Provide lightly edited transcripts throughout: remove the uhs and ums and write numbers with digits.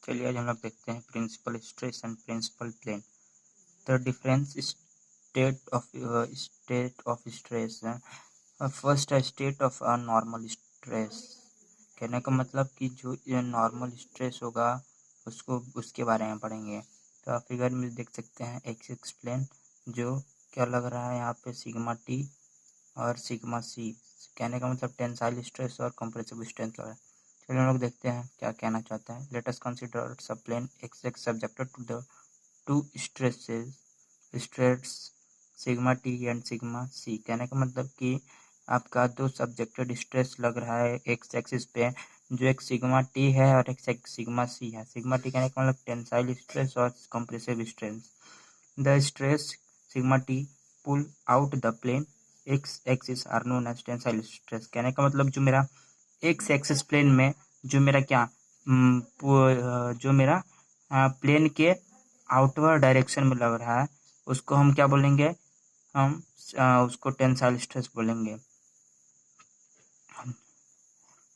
चलिए आज हम लोग देखते हैं principal stress and principal plane. The difference state of stress. First state of normal stress. कहने का मतलब कि जो नॉर्मल स्ट्रेस होगा उसको उसके बारे में पढ़ेंगे। तो आप फिगर में देख सकते हैं एक्स प्लेन, जो क्या लग रहा है यहाँ पे सिग्मा टी और सिग्मा सी। कहने का मतलब टेंसाइल स्ट्रेस और कंप्रेसिव स्ट्रेस लग रहा है। चलिए हम लोग देखते हैं क्या कहना चाहता है। Let us consider sub plane X subjected to the two stress sigma T and sigma C. कहने का मतलब कि आपका दो सब्जेक्टेड स्ट्रेस लग रहा है एक्स एक्सिस पे, जो एक सिग्मा टी है और एक सिग्मा सी है। सिग्मा टी कहने का मतलब टेंसाइल स्ट्रेस और compressive stress. The stress sigma T pull out the plane x axis are known as tensile stress. कहने का मतलब जो मेरा एक्स एक्सिस प्लेन में जो मेरा जो मेरा प्लेन के आउटवर्ड डायरेक्शन में लग रहा है उसको हम क्या बोलेंगे, हम उसको टेंसाइल स्ट्रेस बोलेंगे।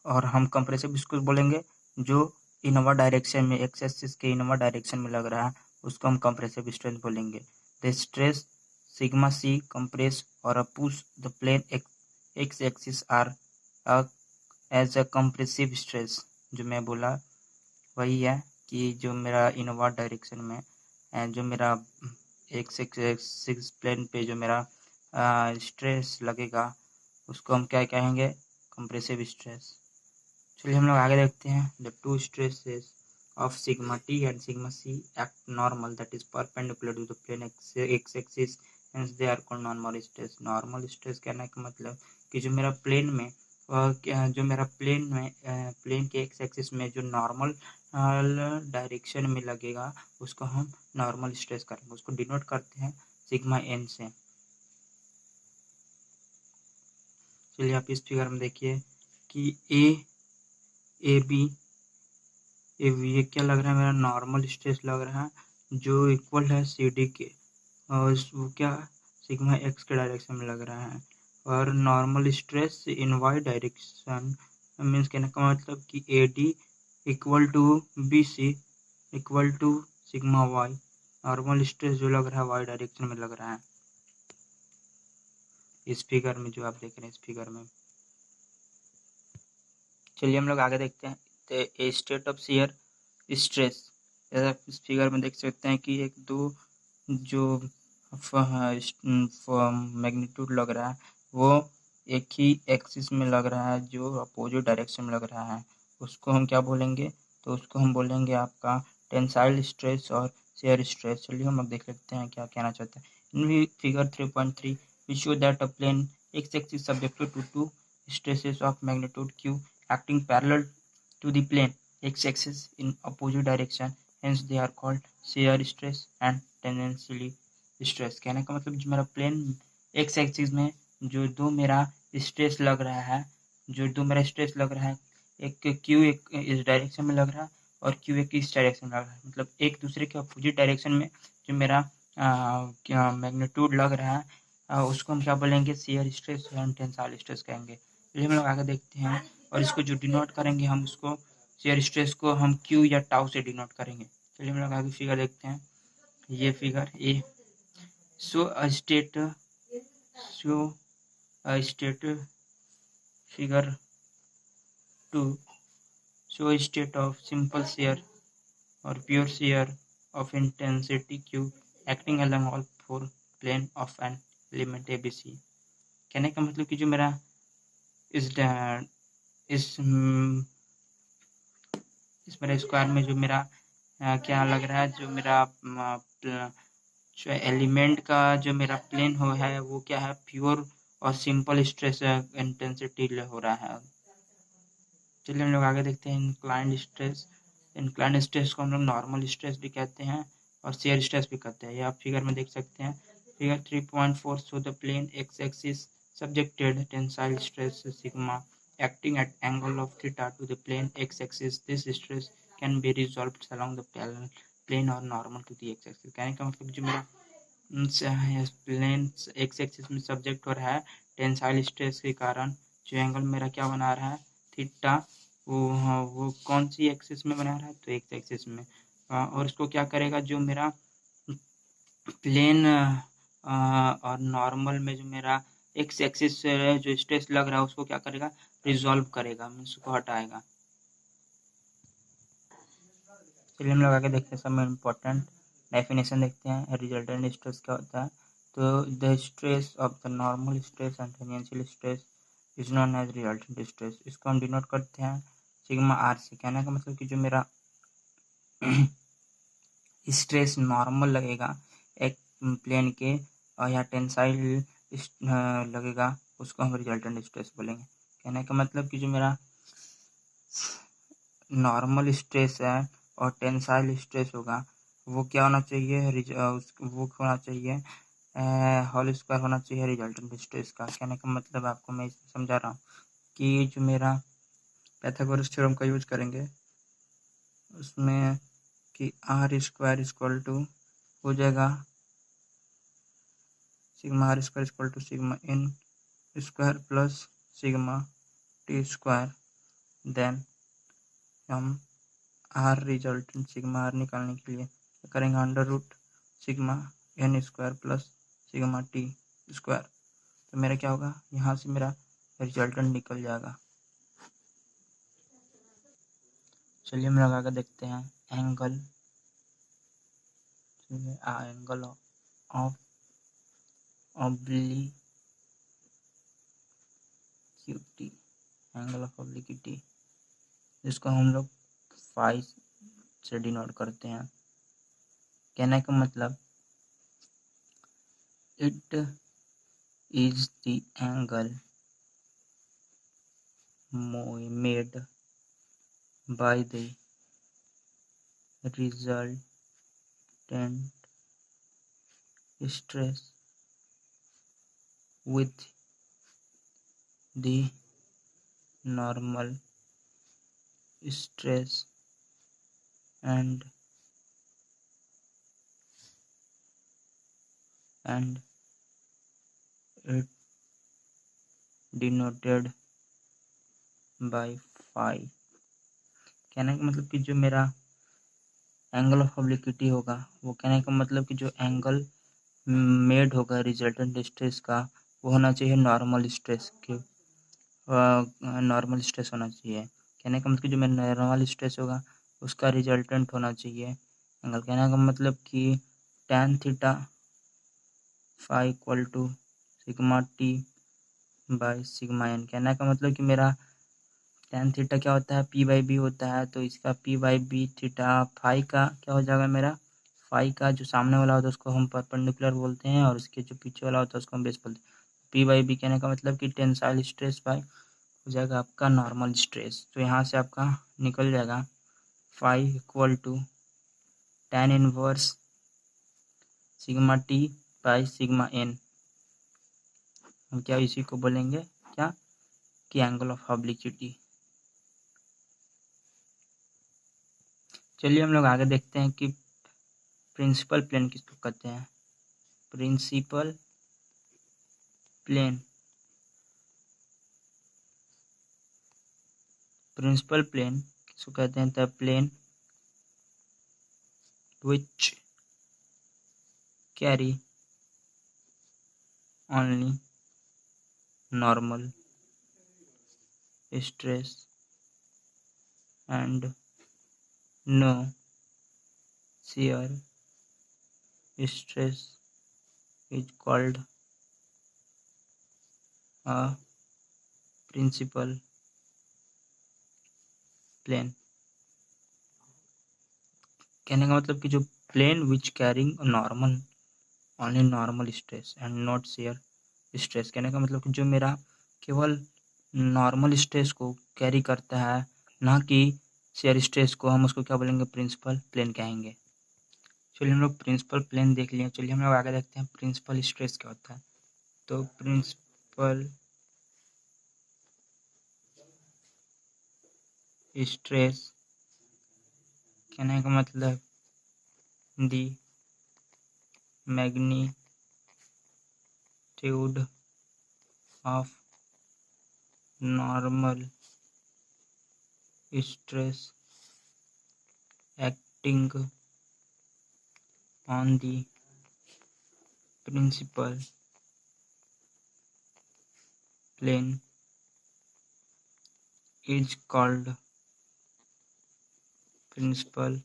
और हम कंप्रेसिव स्ट्रेस बोलेंगे जो इनवर्ड डायरेक्शन में एक्स एक्सिस के इनवर्ड डायरेक्शन में लग रहा है उसको हम कंप्रेसिव स्ट्रेस बोलेंगे। The stress sigma C compress और push the plane x axis are as a compressive stress. जो मैं बोला वही है कि जो मेरा इनवर्ड डायरेक्शन में जो मेरा एक्स एक्सिस प्लेन पे जो मेरा स्ट्रेस लगेगा उसको हम क्या कहेंगे, कंप्रेसिव स्ट्रेस। चलिए हम लोग आगे देखते हैं। The two stresses of sigma t and sigma c act normal, that is perpendicular to the plane x axis, hence they are called normal stress. normal stress कहने का मतलब कि जो मेरा प्लेन में प्लेन के एक्स एक्सिस में जो नॉर्मल डायरेक्शन में लगेगा उसको हम नॉर्मल स्ट्रेस करेंगे। उसको डिनोट करते हैं सिग्मा एन से। चलिए आप इस फिगर में देखिए कि ए बी ये क्या लग रहा है, मेरा नॉर्मल स्ट्रेस लग रहा है जो इक्वल है सी डी के, और वो क्या सिग्मा एक्स के डायरेक्शन में लग रहा है। और normal stress in y direction means कहने का मतलब कि A D equal to B C equal to sigma y. Normal stress जो लग रहा है वाई डायरेक्शन में लग रहा है इस फिगर में, जो आप देख रहे हैं इस फिगर में। चलिए हम लोग आगे देखते हैं। ए स्टेट ऑफ शियर स्ट्रेस। जैसा आप इस फिगर में देख सकते हैं कि एक दो जो मैग्नीट्यूड लग रहा है वो एक ही एक्सिस में लग रहा है, जो अपोजिट डायरेक्शन में लग रहा है उसको हम क्या बोलेंगे, तो उसको हम बोलेंगे आपका टेंसाइल स्ट्रेस और शियर स्ट्रेस। चलिए हम लोग देख लेते हैं क्या कहना चाहते हैं। In figure 3.3 we show that a plane x axis subjected to two stresses of magnitude q acting parallel to the plane x axis in opposite direction, hence they are called shear stress and tangential stress। कहने का मतलब जो मेरा plane x axis में जो दो मेरा stress लग रहा है एक क्यू एक इस डायरेक्शन में लग रहा है और क्यू एक इस डायरेक्शन में लग रहा है, मतलब एक दूसरे के अपोजिट डायरेक्शन में जो मेरा मैग्नीट्यूड लग रहा है उसको हम क्या बोलेंगे, shear stress and tensile stress कहेंगे। चलिए हम लोग आगे देखते हैं। और इसको जो डिनोट करेंगे हम उसको शियर स्ट्रेस को हम क्यू या टाउ से डिनोट करेंगे। चलिए हम लोग आगे फिगर देखते हैं। ये figure A show a state figure 2 show a state of simple shear or pure shear of intensity q acting along all four plane of an element ABC। कहने का मतलब कि जो मेरा इस मेरा स्क्वायर में जो मेरा क्या लग रहा है, जो मेरा जो एलिमेंट का जो मेरा प्लेन है वो क्या है, प्योर और सिंपल स्ट्रेस इंटेंसिटी हो रहा है। चलिए हम लोग आगे देखते हैं। इंक्लाइंड स्ट्रेस को हम लोग नॉर्मल स्ट्रेस भी कहते हैं और शियर स्ट्रेस भी कहते हैं। ये आप फिगर में देख सकते हैं। Figure 3.4 show the plane x axis subjected tensile stress sigma acting at angle of theta to the plane x axis. This stress can be resolved along the plane or normal to the x axis। कहने का मतलब जो मेरा plane x axis में subject हो रहा है tensile stress के कारण जो एंगल मेरा क्या बना रहा है थीटा, हाँ, वो कौन सी एक्सिस में बना रहा है, तो एक्स एक्सिस में। और इसको क्या करेगा, जो मेरा प्लेन और नॉर्मल में जो मेरा एक्स एक्सिस जो स्ट्रेस लग रहा है उसको क्या करेगा, रिजॉल्व करेगा, मीन्स उसको हटाएगा। चलिए हम लगा के देखते हैं, सब में इम्पोर्टेंट डेफिनेशन देखते हैं। रिजल्टेंट स्ट्रेस क्या होता है, तो the stress of the normal stress and tangential stress is known as resultant stress. इसको हम डिनोट करते हैं सिग्मा आर से। कहने का मतलब कि जो मेरा स्ट्रेस नॉर्मल लगेगा एक प्लेन के या टेंसाइल लगेगा, उसको हम रिजल्टेंट स्ट्रेस बोलेंगे। कहने का मतलब कि जो मेरा नॉर्मल स्ट्रेस है और टेंसाइल स्ट्रेस होगा, वो क्या होना चाहिए, वो होना चाहिए होल स्क्वायर होना चाहिए रिजल्टेंट स्ट्रेस का। कहने का मतलब आपको मैं समझा रहा हूँ कि जो मेरा पाइथागोरस थ्योरम का यूज करेंगे उसमें कि आर स्क्वायर इक्वल टू हो जाएगा sigma R square equal to sigma N square plus sigma T square. Then हम आर रिजल्टेंट सिग्मा आर निकालने के लिए करेंगे under root sigma N square plus sigma T square. तो मेरा क्या होगा, यहाँ से मेरा रिजल्टेंट निकल जाएगा। चलिए हम लगा कर देखते हैं angle of obliquity, angle of obliquity जिसको हम लोग फाई से डिनोट करते हैं। कहने का मतलब it is the angle made by the resultant stress with the normal stress and it denoted by phi। कहने का मतलब कि जो मेरा एंगल ऑफ ऑब्लिक्विटी होगा, वो कहने का मतलब कि जो एंगल मेड होगा रिजल्टेंट स्ट्रेस का, वो होना चाहिए नॉर्मल स्ट्रेस के, नॉर्मल स्ट्रेस होना चाहिए। कहने का मतलब जो मेरा नॉर्मल स्ट्रेस होगा उसका रिजल्टेंट होना चाहिए एंगल। कहने का मतलब कि tan theta phi equal to sigma T by sigma N. कहने का मतलब कि मेरा tan थीटा क्या होता है, पी बाई बी होता है, तो इसका P by B theta phi का क्या हो जाएगा, मेरा फाई का जो सामने वाला होता है उसको हम परपेंडिकुलर बोलते हैं और उसके जो पीछे वाला होता है उसको हम बेस बोलते हैं। पी बाई बी कहने का मतलब कि टेंसाइल स्ट्रेस बाई हो जाएगा आपका नॉर्मल स्ट्रेस। तो यहाँ से आपका निकल जाएगा phi equal to tan inverse sigma T by sigma N. हम क्या इसी को बोलेंगे क्या, कि एंगल ऑफ ऑब्लिक्विटी। चलिए हम लोग आगे देखते हैं कि प्रिंसिपल प्लेन किसको कहते हैं। प्रिंसिपल प्लेन, प्रिंसिपल प्लेन किसको कहते हैं, the plane which carry only normal stress and no shear stress is called a principal plane। कहने का मतलब कि जो plane which carrying normal only normal stress and not shear stress. कहने का मतलब कि जो मेरा केवल नॉर्मल स्ट्रेस को कैरी करता है, ना कि शेयर स्ट्रेस को, हम उसको क्या बोलेंगे, प्रिंसिपल प्लेन कहेंगे। चलिए हम लोग प्रिंसिपल प्लेन देख लिए। चलिए हम लोग आगे देखते हैं प्रिंसिपल स्ट्रेस क्या होता है। तो प्रिंसिपल स्ट्रेस कहने का मतलब दी magnitude of normal stress acting on the principal plane is called principal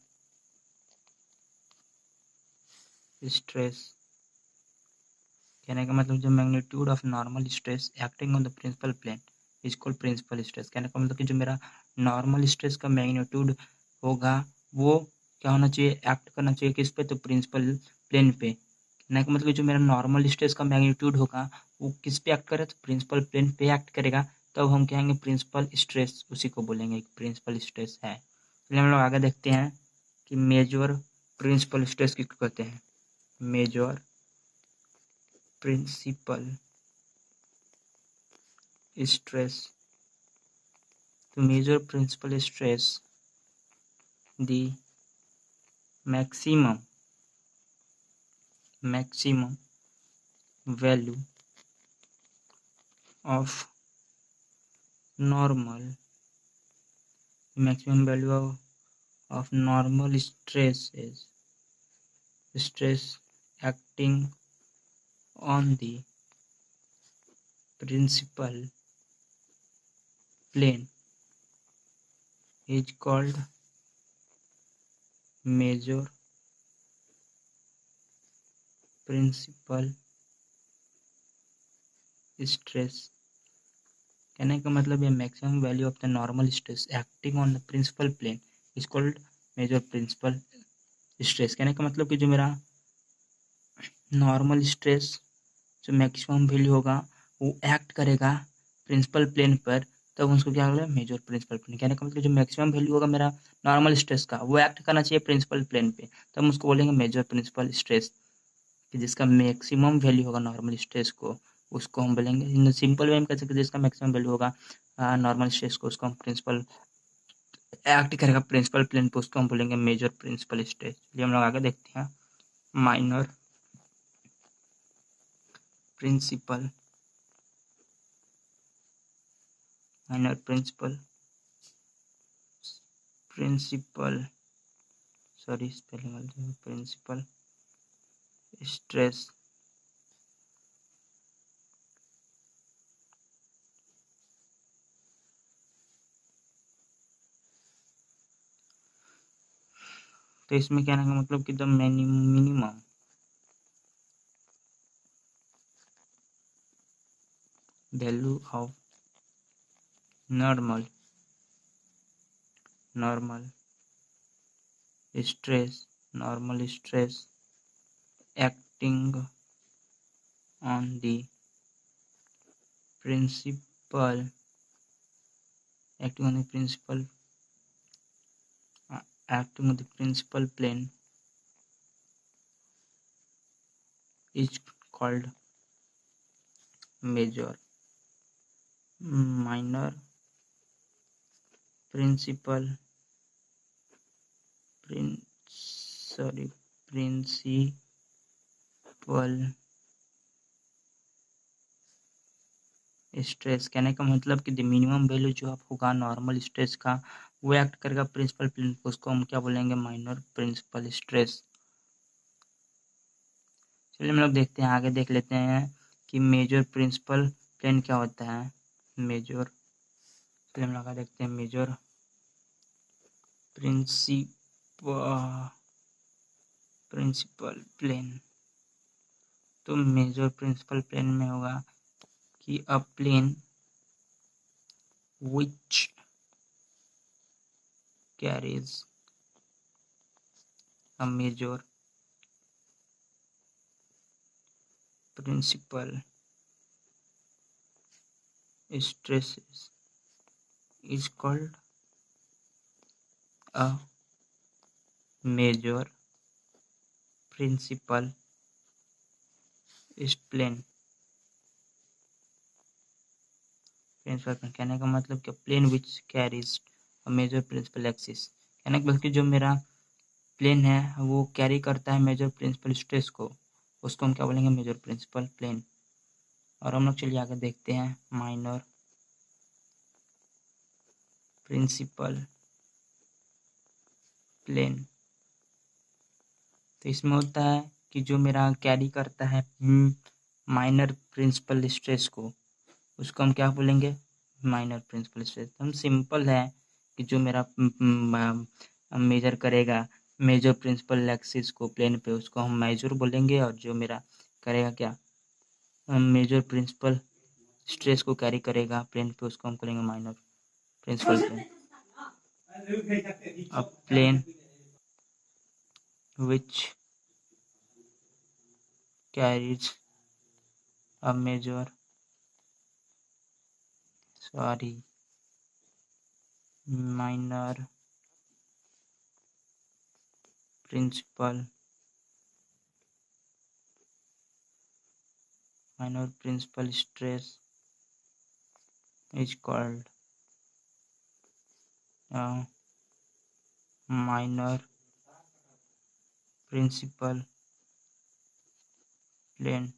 stress। कहने का मतलब जो magnitude of normal stress acting on the principal plane is called principal stress. कहने का मतलब कि जो मेरा नॉर्मल स्ट्रेस का मैग्नीट्यूड होगा वो क्या होना चाहिए, एक्ट करना चाहिए किस पे, तो प्रिंसिपल प्लेन पे। कहने का मतलब कि जो मेरा नॉर्मल स्ट्रेस का मैग्नीट्यूड होगा वो किस पे एक्ट करेगा, तो प्रिंसिपल प्लेन पे एक्ट करेगा, तब हम कहेंगे प्रिंसिपल स्ट्रेस, उसी को बोलेंगे प्रिंसिपल स्ट्रेस है। चलिए हम लोग आगे देखते हैं कि मेजर प्रिंसिपल स्ट्रेस किसको कहते हैं। Major principal stress, to measure principal stress, the maximum value of normal stress is stress acting on the principal plane is called major principal stress। कहने का मतलब ये maximum value of the normal stress acting on the principal plane is called major principal stress. कहने का मतलब कि जो मेरा नॉर्मल स्ट्रेस जो मैक्सिमम वैल्यू होगा वो एक्ट करेगा प्रिंसिपल प्लेन पर, तब उसको क्या बोलेंगे, मेजर प्रिंसिपल प्लेन। कहने का मतलब जो मैक्सिमम वैल्यू होगा मेरा नॉर्मल स्ट्रेस का वो एक्ट करना चाहिए प्रिंसिपल प्लेन पे, तब हम उसको बोलेंगे मेजर प्रिंसिपल स्ट्रेस। कि जिसका मैक्सिमम वैल्यू होगा नॉर्मल स्ट्रेस को उसको हम बोलेंगे, सिंपल वे में कह सकते हैं जिसका मैक्सिमम वैल्यू होगा नॉर्मल स्ट्रेस को उसको हम प्रिंसिपल एक्ट करेगा प्रिंसिपल प्लेन पे, उसको हम बोलेंगे मेजर प्रिंसिपल स्ट्रेस। चलिए हम लोग आगे देखते हैं माइनर प्रिंसिपल प्रिंसिपल स्ट्रेस। तो इसमें कहने का मतलब कि the minimum value of normal stress acting on the principal plane is called major minor principal stress. कहने का मतलब कि द मिनिमम वैल्यू जो आप होगा नॉर्मल स्ट्रेस का वो एक्ट करेगा प्रिंसिपल प्लेन पे, उसको हम क्या बोलेंगे, माइनर प्रिंसिपल स्ट्रेस। चलिए हम लोग देखते हैं, आगे देख लेते हैं कि मेजर प्रिंसिपल प्लेन क्या होता है। मेजर, चलिए हम लोग आगे देखते हैं मेजर प्रिंसिपल प्लेन। तो मेजर प्रिंसिपल प्लेन में होगा कि अ plane which carries a major principal stresses is called a major principal plane। कहने का मतलब कि plane which carries a major principal axis. कहने का मतलब कि जो मेरा प्लेन है वो कैरी करता है मेजर प्रिंसिपल स्ट्रेस को, उसको हम क्या बोलेंगे, मेजर प्रिंसिपल प्लेन। और हम लोग चलिए आगे देखते हैं माइनर प्रिंसिपल प्लेन। तो इसमें होता है कि जो मेरा कैरी करता है माइनर प्रिंसिपल स्ट्रेस को, उसको हम क्या बोलेंगे, माइनर प्रिंसिपल स्ट्रेस। हम सिंपल है कि जो मेरा मेजर करेगा मेजर प्रिंसिपल एक्सिस को प्लेन पे, उसको हम मेजर बोलेंगे, और जो मेरा करेगा क्या मेजर प्रिंसिपल स्ट्रेस को कैरी करेगा प्लेन पे, उसको हम करेंगे minor principal plane. A plane which carries a minor principal stress is called a minor principal plane।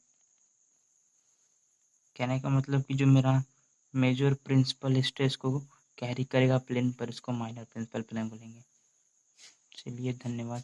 कहने का मतलब कि जो मेरा मेजर प्रिंसिपल स्ट्रेस को कैरी करेगा प्लेन पर, उसको माइनर प्रिंसिपल प्लेन बोलेंगे। चलिए, धन्यवाद।